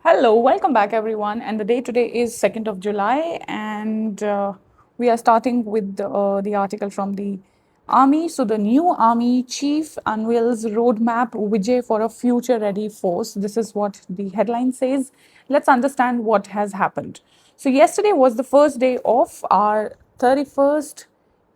Hello, welcome back everyone. And the day today is 2nd of July, and we are starting with the article from the Army. So, the new Army chief unveils roadmap Vijay for a future ready force. This is what the headline says. Let's understand what has happened. So, yesterday was the first day of our 31st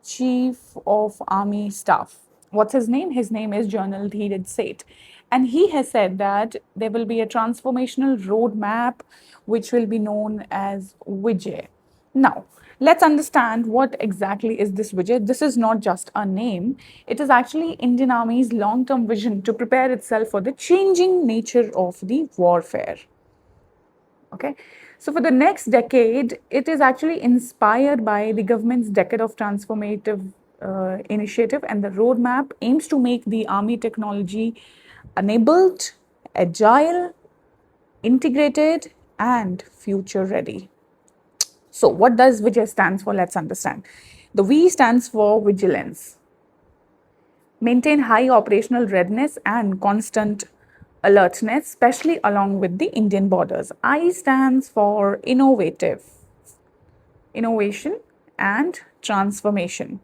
Chief of Army Staff. What's his name? His name is General Dheeraj Seth. And he has said that there will be a transformational roadmap which will be known as Vijay. Now, let's understand what exactly is this Vijay. This is not just a name, it is actually Indian Army's long term vision to prepare itself for the changing nature of the warfare. Okay. So for the next decade, it is actually inspired by the government's decade of transformative initiative, and the roadmap aims to make the army technology enabled, agile, integrated, and future ready. So what does Vijay stands for? Let's understand. The V stands for vigilance. Maintain high operational readiness and constant alertness, especially along with the Indian borders. I stands for innovation, and transformation.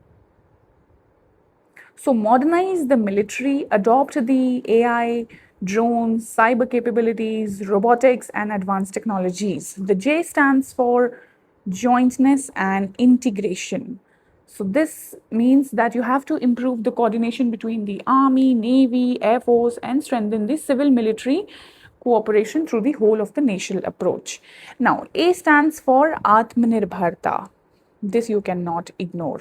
So, modernize the military, adopt the AI, drones, cyber capabilities, robotics, and advanced technologies. The J stands for jointness and integration. So, this means that you have to improve the coordination between the Army, Navy, Air Force, and strengthen the civil military cooperation through the whole of the national approach. Now, A stands for Atmanirbharta. This you cannot ignore.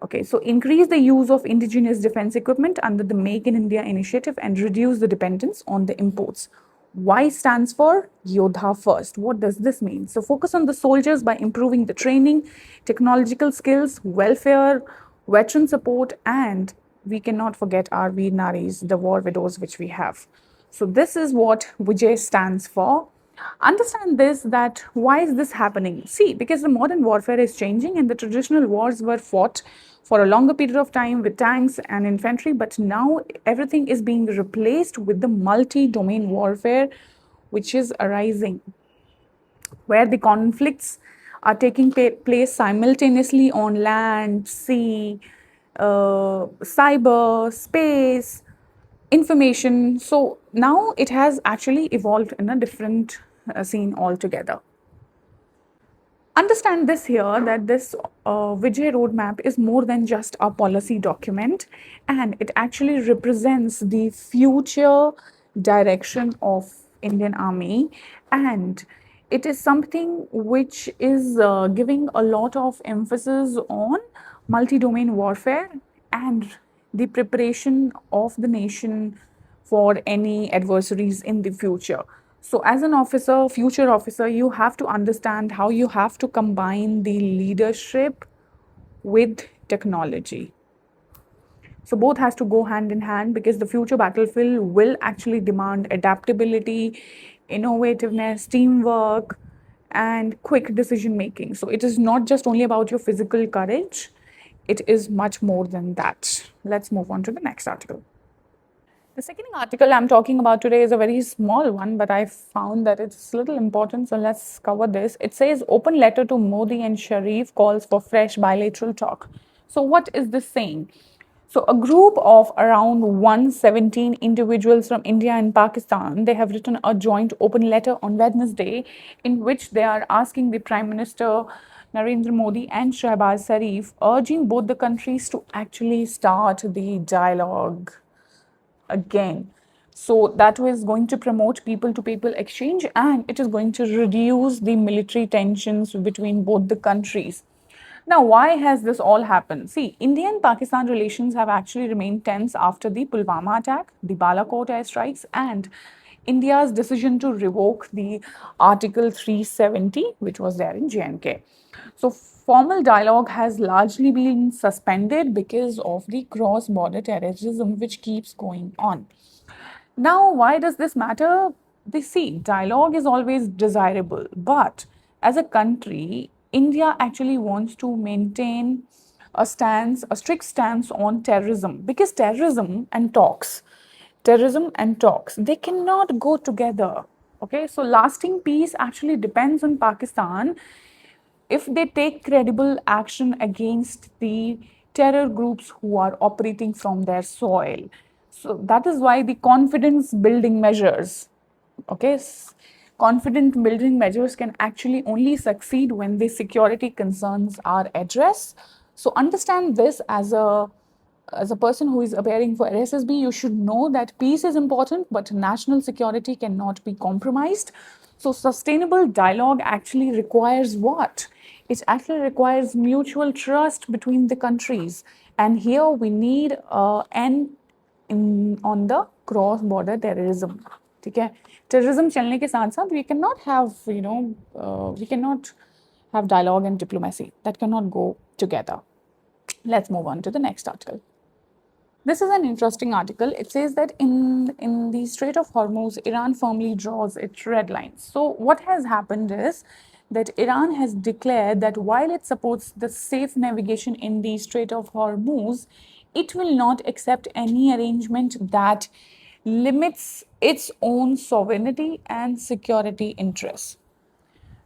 Okay, so increase the use of indigenous defense equipment under the Make in India initiative and reduce the dependence on the imports. Y stands for Yodha First. What does this mean? So, focus on the soldiers by improving the training, technological skills, welfare, veteran support, and we cannot forget our Veer Naris, the war widows which we have. So, this is what Vijay stands for. Understand this, that why is this happening? See, because the modern warfare is changing and the traditional wars were fought for a longer period of time with tanks and infantry, but now everything is being replaced with the multi-domain warfare which is arising, where the conflicts are taking place simultaneously on land, sea, cyber, space, information. So now it has actually evolved in a different scene altogether. Understand this here, that this Vijay roadmap is more than just a policy document, and it actually represents the future direction of Indian Army, and it is something which is giving a lot of emphasis on multi-domain warfare and the preparation of the nation for any adversaries in the future. So, as an officer, future officer, you have to understand how you have to combine the leadership with technology. So, both has to go hand in hand, because the future battlefield will actually demand adaptability, innovativeness, teamwork, and quick decision making. So, it is not just only about your physical courage, it is much more than that. Let's move on to the next article. The second article I'm talking about today is a very small one, but I found that it's a little important, so let's cover this. It says open letter to Modi and Sharif calls for fresh bilateral talk. So, what is this saying? So, a group of around 117 individuals from India and Pakistan, they have written a joint open letter on Wednesday in which they are asking the Prime Minister Narendra Modi and Shehbaz Sharif, urging both the countries to actually start the dialogue again. So that was going to promote people to people exchange, and it is going to reduce the military tensions between both the countries. Now, why has this all happened? See, India and Pakistan relations have actually remained tense after the Pulwama attack, the Balakot airstrikes, and India's decision to revoke the Article 370, which was there in JNK. So, formal dialogue has largely been suspended because of the cross border terrorism which keeps going on. Now, why does this matter? They see, dialogue is always desirable, but as a country, India actually wants to maintain a strict stance on terrorism, because terrorism and talks, they cannot go together. Okay, so lasting peace actually depends on Pakistan if they take credible action against the terror groups who are operating from their soil. So that is why the confidence building measures, okay, confident building measures can actually only succeed when the security concerns are addressed. So understand this as a person who is appearing for SSB, you should know that peace is important, but national security cannot be compromised. So, sustainable dialogue actually requires what? It actually requires mutual trust between the countries. And here we need an on the cross border terrorism. ठीक है, terrorism चलने के साथ साथ we cannot have, we cannot have dialogue and diplomacy. That cannot go together. Let's move on to the next article. This is an interesting article. It says that in the Strait of Hormuz, Iran firmly draws its red lines. So, what has happened is that Iran has declared that while it supports the safe navigation in the Strait of Hormuz, it will not accept any arrangement that limits its own sovereignty and security interests.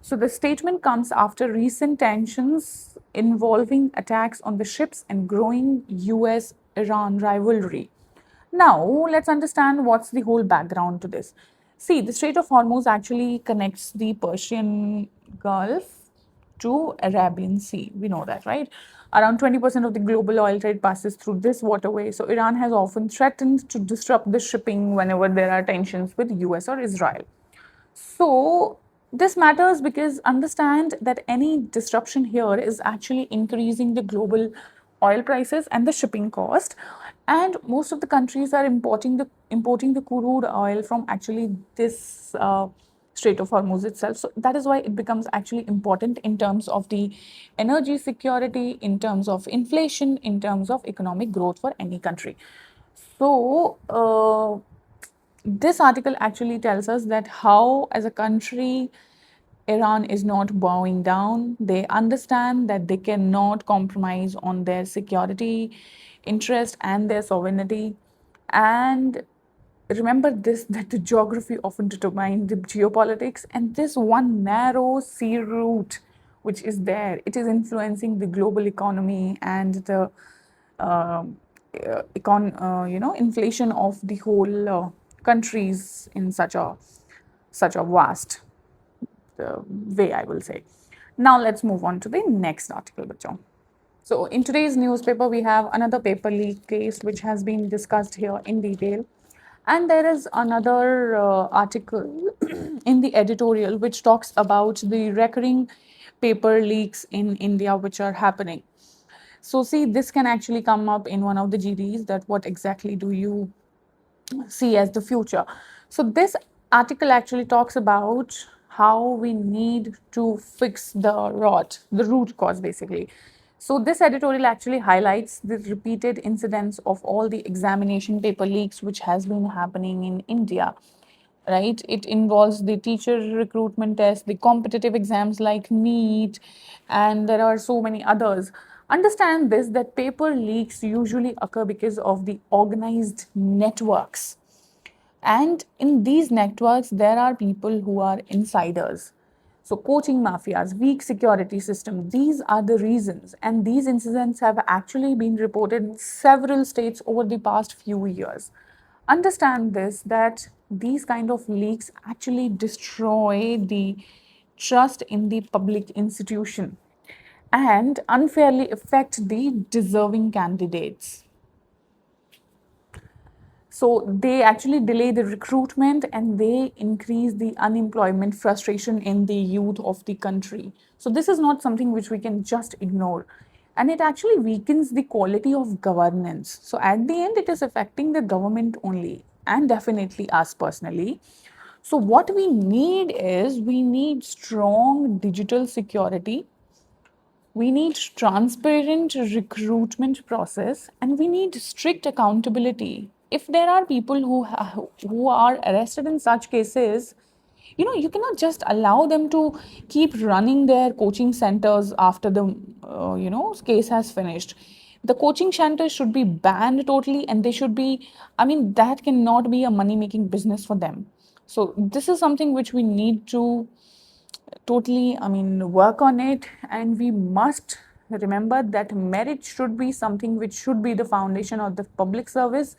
So the statement comes after recent tensions involving attacks on the ships and growing US Iran rivalry. Now, let's understand what's the whole background to this. See, the Strait of Hormuz actually connects the Persian Gulf to Arabian Sea. We know that, right? Around 20% of the global oil trade passes through this waterway. So Iran has often threatened to disrupt the shipping whenever there are tensions with US or Israel. So, this matters because understand that any disruption here is actually increasing the global oil prices and the shipping cost. And most of the countries are importing the crude oil from actually this Strait of Hormuz itself. So that is why it becomes actually important in terms of the energy security, in terms of inflation, in terms of economic growth for any country. So, this article actually tells us that how, as a country, Iran is not bowing down. They understand that they cannot compromise on their security interest and their sovereignty. And remember this, that the geography often determines the geopolitics, and this one narrow sea route which is there, it is influencing the global economy and the uh, inflation of the whole countries in such a vast way, I will say. Now let's move on to the next article, bachon. So in today's newspaper, we have another paper leak case which has been discussed here in detail. And there is another article in the editorial which talks about the recurring paper leaks in India which are happening. So see, this can actually come up in one of the GDs, that what exactly do you see as the future. So this article actually talks about how we need to fix the root cause basically. So this editorial actually highlights the repeated incidents of all the examination paper leaks which has been happening in India. Right? It involves the teacher recruitment test, the competitive exams like NEET, and there are so many others. Understand this, that paper leaks usually occur because of the organized networks. And in these networks, there are people who are insiders. So, coaching mafias, weak security system, these are the reasons. And these incidents have actually been reported in several states over the past few years. Understand this, that these kind of leaks actually destroy the trust in the public institution and unfairly affect the deserving candidates. So they actually delay the recruitment and they increase the unemployment frustration in the youth of the country. So this is not something which we can just ignore. And it actually weakens the quality of governance. So at the end, it is affecting the government only and definitely us personally. So what we need is we need strong digital security, we need transparent recruitment process, and we need strict accountability. If there are people who are arrested in such cases, you cannot just allow them to keep running their coaching centers after the case has finished. The coaching centers should be banned totally, and they should be, I mean, that cannot be a money making business for them. So this is something which we need to totally, work on it, and we must remember that merit should be something which should be the foundation of the public service,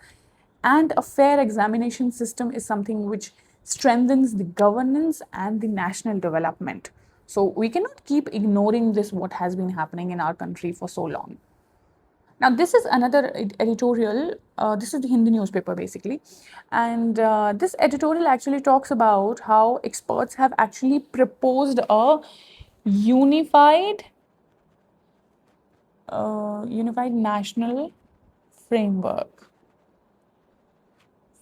and a fair examination system is something which strengthens the governance and the national development. So we cannot keep ignoring this, what has been happening in our country for so long. Now, this is another editorial. This is the Hindi newspaper basically. And this editorial actually talks about how experts have actually proposed a unified, unified national framework.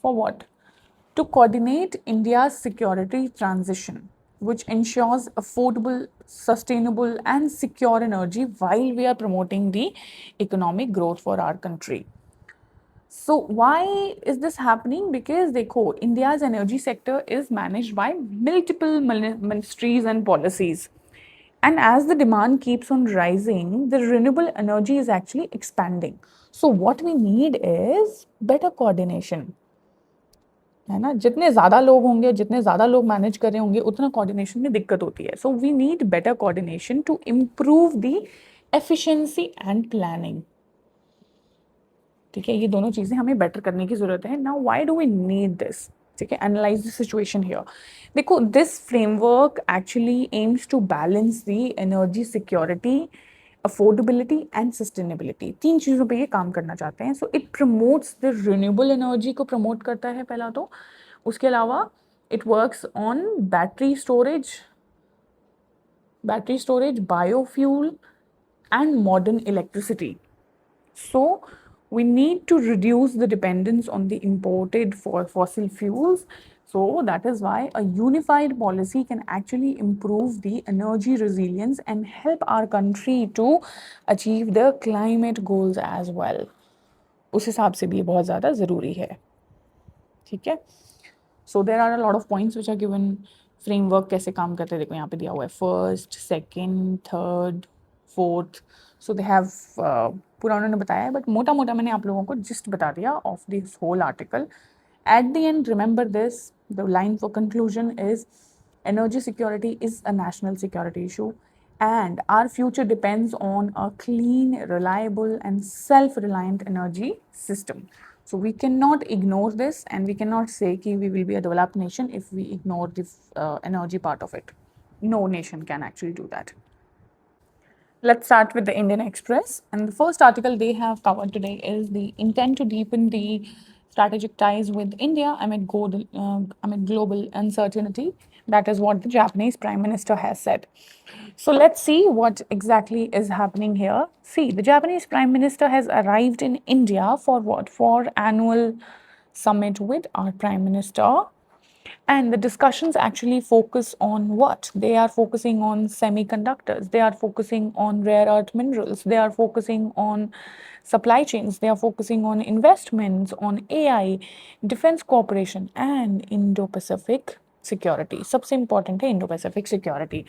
For what? To coordinate India's security transition, which ensures affordable, sustainable, and secure energy while we are promoting the economic growth for our country. So why is this happening? Because India's energy sector is managed by multiple ministries and policies. And as the demand keeps on rising, the renewable energy is actually expanding. So what we need is better coordination. है ना, जितने ज़्यादा लोग होंगे, जितने ज़्यादा लोग manage कर रहे होंगे, उतना कोऑर्डिनेशन में दिक्कत होती है. So we need better coordination to improve the efficiency and planning. ठीक है, ये दोनों चीज़ें हमें बेटर करने की ज़रूरत है. Now why do we need this? ठीक है, एनालाइज द सिचुएशन हियर. देखो, this framework actually aims to balance the energy security, affordability and sustainability. 3 चीज़ों पे ये काम करना चाहते हैं. So it promotes the renewable energy को प्रमोट करता है पहला तो. उसके अलावा it works on battery storage, biofuel and modern electricity. So we need to reduce the dependence on the imported fossil fuels. So that is why a unified policy can actually improve the energy resilience and help our country to achieve the climate goals as well. उस हिसाब से भी ये बहुत ज़्यादा ज़रूरी है. ठीक है. So there are a lot of points which are given. Framework कैसे काम करते हैं देखो यहाँ पे दिया हुआ है. First, second, third, fourth. So they have पूरा उन्होंने बताया है, बट मोटा मोटा मैंने आप लोगों को जिस्ट बता दिया of this whole article. At the end remember this, the line for conclusion is energy security is a national security issue, and our future depends on a clean, reliable, and self-reliant energy system. So we cannot ignore this, and we cannot say that we will be a developed nation if we ignore the energy part of it. No nation can actually do that. Let's start with the Indian Express. And the first article they have covered today is the intent to deepen the strategic ties with India amid global uncertainty. That is what the Japanese Prime Minister has said. So let's see what exactly is happening here. See, the Japanese Prime Minister has arrived in India for what? For annual summit with our Prime Minister. And the discussions actually focus on what? They are focusing on semiconductors, they are focusing on rare earth minerals, they are focusing on supply chains, they are focusing on investments, on AI, defense cooperation, and Indo-Pacific security. सबसे important है Indo Pacific security.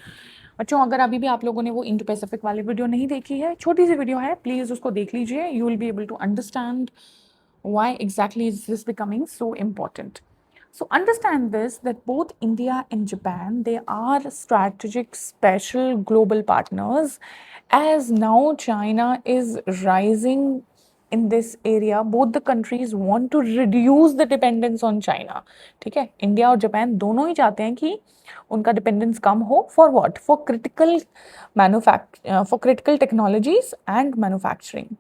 बच्चों, अगर अभी भी आप लोगों ने वो इंडो पैसिफिक वाली वीडियो नहीं देखी है, छोटी सी वीडियो है, प्लीज़ उसको देख लीजिए. You will be able to understand why exactly is this becoming so important. So understand this, that both India and Japan, they are strategic special global partners, as now China is rising in this area. Both the countries want to reduce the dependence on China. ठीक है, India और Japan दोनों ही चाहते हैं कि उनका dependence कम हो. For what? For critical technologies and manufacturing.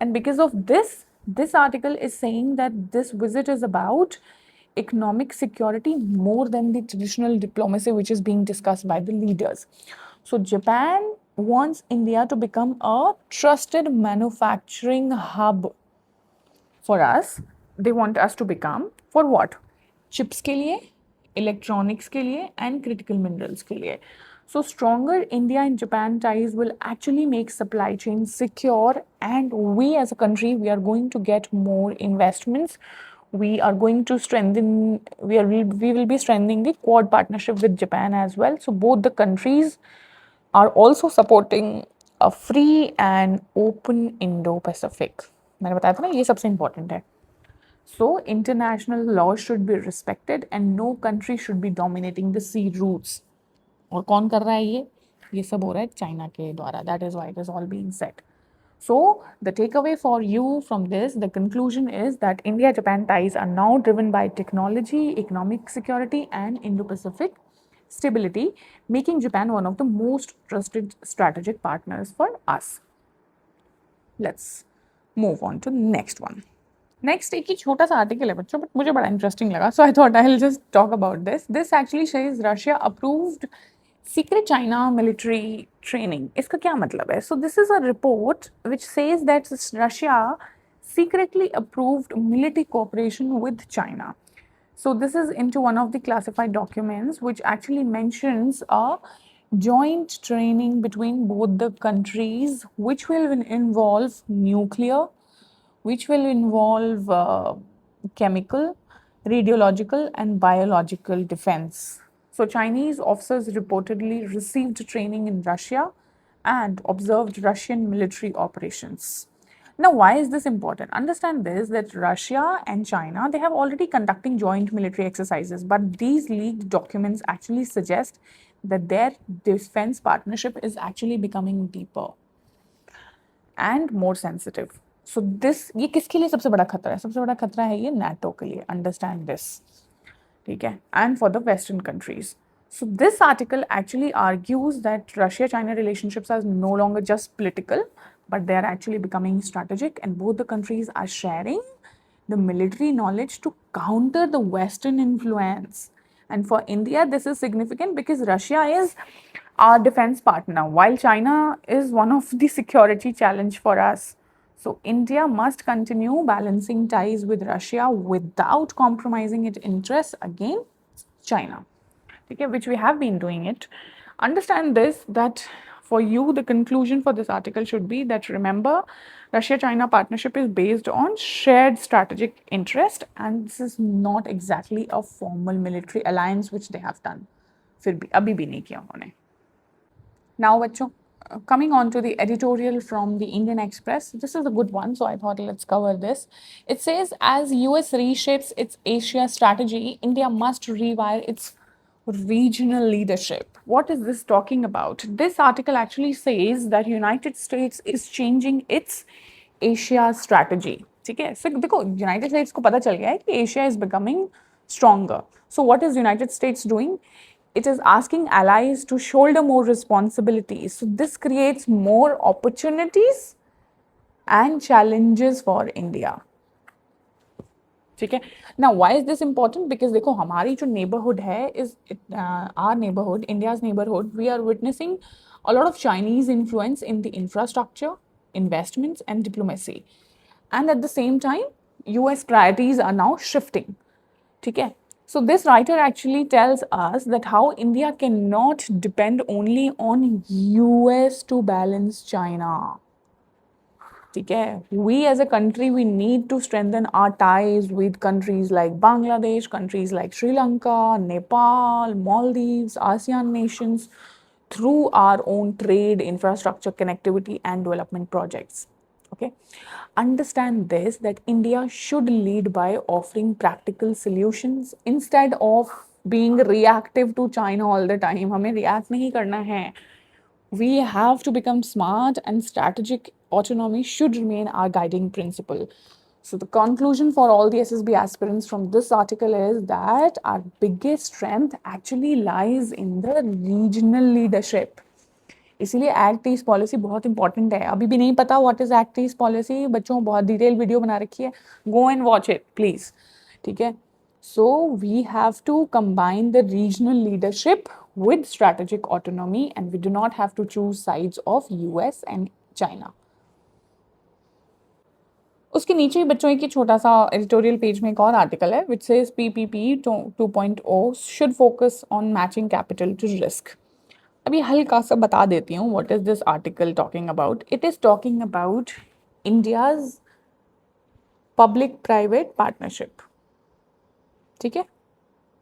And because of this, this article is saying that this visit is about economic security more than the traditional diplomacy which is being discussed by the leaders. So Japan wants India to become a trusted manufacturing hub for us. They want us to become for what? Chips के लिए, electronics के लिए, and critical minerals के लिए. So stronger India and Japan ties will actually make supply chains secure, and we as a country, we are going to get more investments. We are going to strengthen, we will be strengthening the Quad partnership with Japan as well. So both the countries are also supporting a free and open Indo-Pacific. मैंने बताया था ना, ये सबसे important है. So international law should be respected and no country should be dominating the sea routes. और कौन कर रहा है ये सब हो रहा है चाइना के द्वारा. That is why it is all being set. So the takeaway for you from this, the conclusion is that India-Japan ties are now driven by technology, economic security, and Indo-Pacific stability, making Japan one of the most trusted strategic partners for us. Let's move on to the next one. Next एक ही छोटा सा article है बच्चों, but मुझे बड़ा interesting लगा, so I thought I will just talk about this. This actually says Russia approved secret China military training. इसका क्या मतलब है? So this is a report which says that Russia secretly approved military cooperation with China. So this is into one of the classified documents which actually mentions a joint training between both the countries which will involve nuclear, which will involve chemical, radiological, and biological defense. So, Chinese officers reportedly received training in Russia and observed Russian military operations. Now, why is this important? Understand this, that Russia and China, they have already conducting joint military exercises, but these leaked documents actually suggest that their defense partnership is actually becoming deeper and more sensitive. So this, ये किसके लिए सबसे बड़ा खतरा है? सबसे बड़ा खतरा है ये NATO के लिए. Understand this. ठीक है? And for the Western countries. So this article actually argues that Russia-China relationships are no longer just political, but they are actually becoming strategic, and both the countries are sharing the military knowledge to counter the Western influence. And for India, this is significant because Russia is our defense partner, while China is one of the security challenge for us. So India must continue balancing ties with Russia without compromising its interests against China. Okay, which we have been doing it. Understand this, that for you, the conclusion for this article should be that remember, Russia-China partnership is based on shared strategic interest, and this is not exactly a formal military alliance which they have done. फिर भी अभी भी नहीं किया उन्होंने. Now, bachcho, coming on to the editorial from the Indian Express, this is a good one, so I thought let's cover this. It says, as US reshapes its Asia strategy, India must rewire its regional leadership. What is this talking about? This article actually says that United States is changing its Asia strategy. ठीक है? So देखो, United States को पता चल गया है कि Asia is becoming stronger. So what is United States doing? It is asking allies to shoulder more responsibilities. So this creates more opportunities and challenges for India. ठीक है? Now, why is this important? Because देखो हमारी जो neighborhood है is our neighborhood, India's neighborhood, we are witnessing a lot of Chinese influence in the infrastructure, investments, and diplomacy. And at the same time, US priorities are now shifting. ठीक है? So this writer actually tells us that how India cannot depend only on US to balance China. ठीक है? We as a country, we need to strengthen our ties with countries like Bangladesh, countries like Sri Lanka, Nepal, Maldives, ASEAN nations through our own trade, infrastructure, connectivity, and development projects. Okay? Understand this, that India should lead by offering practical solutions instead of being reactive to China all the time. हमें react नहीं करना है. We have to become smart, and strategic autonomy should remain our guiding principle. So the conclusion for all the SSB aspirants from this article is that our biggest strength actually lies in the regional leadership. इसीलिए act east policy बहुत important है. अभी भी नहीं पता what is act east policy, बच्चों बहुत detail video बना रखी है, go and watch it please. ठीक है? So we have to combine the regional leadership with strategic autonomy, and we do not have to choose sides of US and China. उसके नीचे ही बच्चों एक छोटा सा एडिटोरियल पेज में एक और आर्टिकल है which says PPP 2.0 should focus on matching capital to risk. अभी हल्का सा बता देती हूँ what is this article talking about. It is talking about India's public private partnership. ठीक है?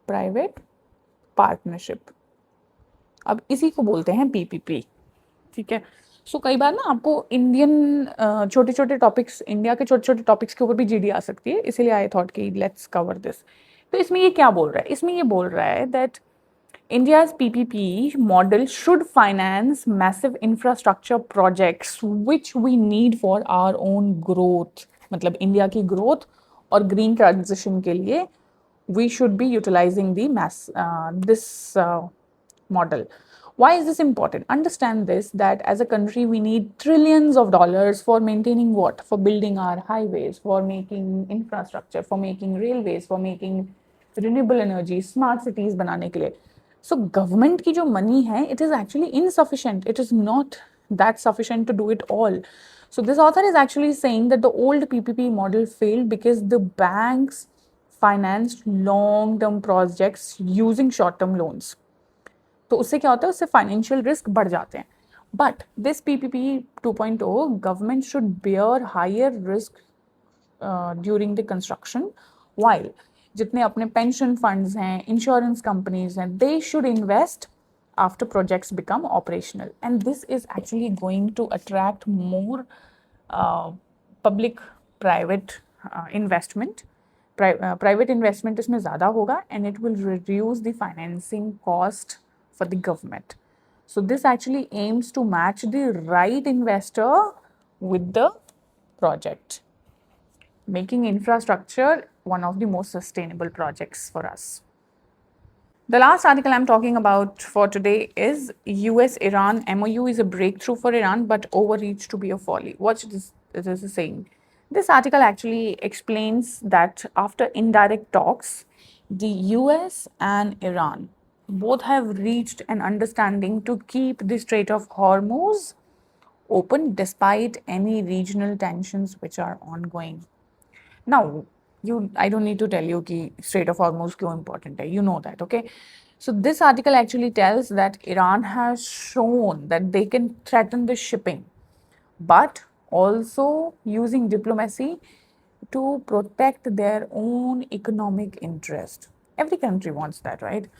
प्राइवेट पार्टनरशिप, अब इसी को बोलते हैं पीपीपी. ठीक है? सो कई बार ना आपको इंडियन छोटे छोटे टॉपिक्स, इंडिया के छोटे छोटे टॉपिक्स के ऊपर भी जीडी आ सकती है, इसीलिए आई थॉट कि लेट्स कवर दिस। तो इसमें ये क्या बोल रहा है? इसमें ये बोल रहा है that India's PPP model should finance massive infrastructure projects which we need for our own growth. मतलब इंडिया की ग्रोथ और ग्रीन ट्रांजिशन के लिए we should be utilizing the this model. Why is this important? Understand this, that as a country we need trillions of dollars for maintaining what? For building our highways, for making infrastructure, for making railways, for making renewable energy, smart cities बनाने के लिए. So government की जो money है, it is actually insufficient. It is not that sufficient to do it all. So this author is actually saying that the old PPP model failed because the banks financed long-term projects using short-term loans. तो उससे क्या होता है? उससे financial risk बढ़ जाते हैं. But this PPP 2.0 government should bear higher risk during the construction, while जितने अपने पेंशन फंड्स हैं, इंश्योरेंस कंपनीज हैं, they should invest after projects become operational, and this is actually going to attract more public private investment. Private investment इसमें ज़्यादा होगा, and it will reduce the financing cost for the government. So this actually aims to match the right investor with the project, making infrastructure one of the most sustainable projects for us. The last article I'm talking about for today is US-Iran MOU is a breakthrough for Iran, but overreach to be a folly. What this is saying? This article actually explains that after indirect talks, the US and Iran both have reached an understanding to keep the Strait of Hormuz open despite any regional tensions which are ongoing. Now, I don't need to tell you कि Strait of Hormuz क्यों important है. You know that, okay? So this article actually tells that Iran has shown that they can threaten the shipping, but also using diplomacy to protect their own economic interest. Every country wants that, right?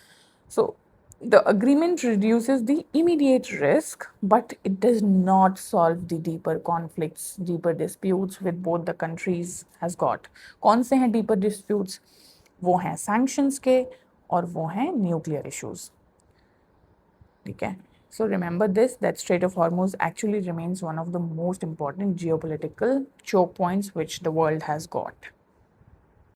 So the agreement reduces the immediate risk, but it does not solve the deeper conflicts, deeper disputes with both the countries has got. कौन से हैं deeper disputes? वो हैं sanctions के और वो हैं nuclear issues. ठीक है? So remember this, that Strait of Hormuz actually remains one of the most important geopolitical choke points which the world has got.